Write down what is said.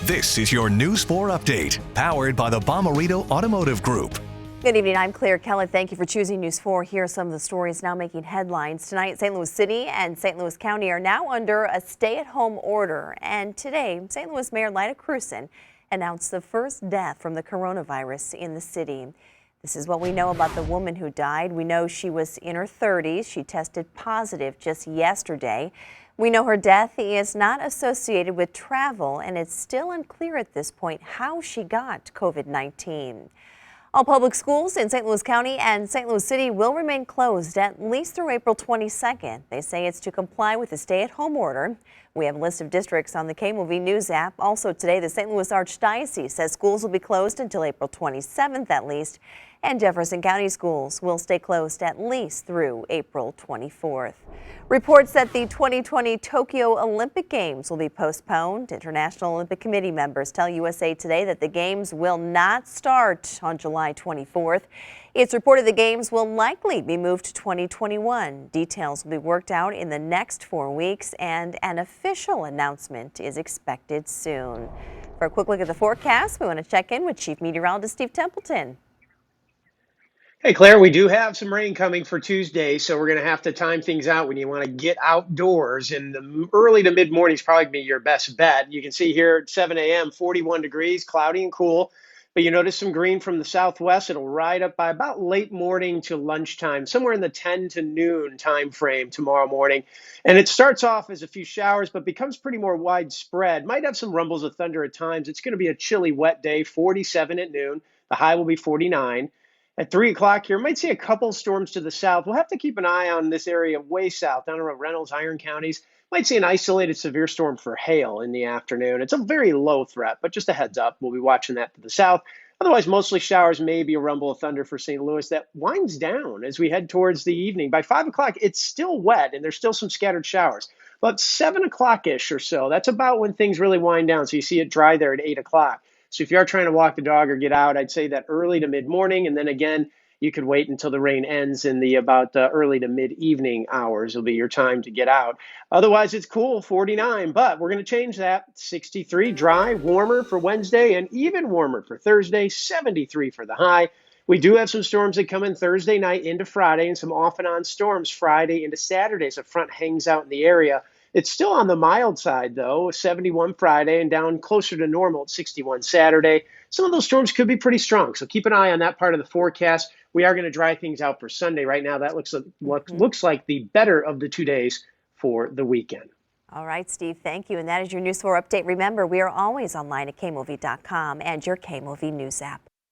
This is your News 4 update, powered by the Bomarito Automotive Group. Good evening, I'm Claire Kelly. Thank you for choosing News 4. Here are some of the stories now making headlines. Tonight, St. Louis City and St. Louis County are now under a stay-at-home order. And today, St. Louis Mayor Lyda Krewson announced the first death from the coronavirus in the city. This is what we know about the woman who died. We know she was in her 30s. She tested positive just yesterday. We know her death is not associated with travel, and it's still unclear at this point how she got COVID-19. All public schools in St. Louis County and St. Louis City will remain closed at least through April 22nd. They say it's to comply with the stay-at-home order. We have a list of districts on the KMOV News app. Also today, the St. Louis Archdiocese says schools will be closed until April 27th at least, and Jefferson County schools will stay closed at least through April 24th. Reports that the 2020 Tokyo Olympic Games will be postponed. International Olympic Committee members tell USA Today that the Games will not start on July 24th. It's reported the Games will likely be moved to 2021. Details will be worked out in the next 4 weeks, and an official announcement is expected soon. For a quick look at the forecast, we want to check in with Chief Meteorologist Steve Templeton. Hey, Claire, we do have some rain coming for Tuesday, so we're going to have to time things out when you want to get outdoors. And the early to mid-morning is probably be your best bet. You can see here at 7 a.m., 41 degrees, cloudy and cool. But you notice some green from the southwest. It'll ride up by about late morning to lunchtime, somewhere in the 10 to noon time frame tomorrow morning. And it starts off as a few showers, but becomes pretty more widespread. Might have some rumbles of thunder at times. It's going to be a chilly, wet day, 47 at noon. The high will be 49. At 3 o'clock here, might see a couple storms to the south. We'll have to keep an eye on this area way south, down around Reynolds, Iron counties. Might see an isolated severe storm for hail in the afternoon. It's a very low threat, but just a heads up. We'll be watching that to the south. Otherwise, mostly showers, maybe a rumble of thunder for St. Louis. That winds down as we head towards the evening. By 5 o'clock, it's still wet, and there's still some scattered showers. But 7 o'clock-ish or so, that's about when things really wind down. So you see it dry there at 8 o'clock. So if you are trying to walk the dog or get out, I'd say that early to mid-morning, and then again, you could wait until the rain ends in the about early to mid-evening hours will be your time to get out. Otherwise, it's cool, 49, but we're going to change that. 63, dry, warmer for Wednesday, and even warmer for Thursday, 73 for the high. We do have some storms that come in Thursday night into Friday, and some off and on storms Friday into Saturday as a front hangs out in the area. It's still on the mild side, though, 71 Friday and down closer to normal at 61 Saturday. Some of those storms could be pretty strong, so keep an eye on that part of the forecast. We are going to dry things out for Sunday. Right now, that looks like the better of the 2 days for the weekend. All right, Steve, thank you. And that is your News 4 update. Remember, we are always online at KMOV.com and your KMOV News app.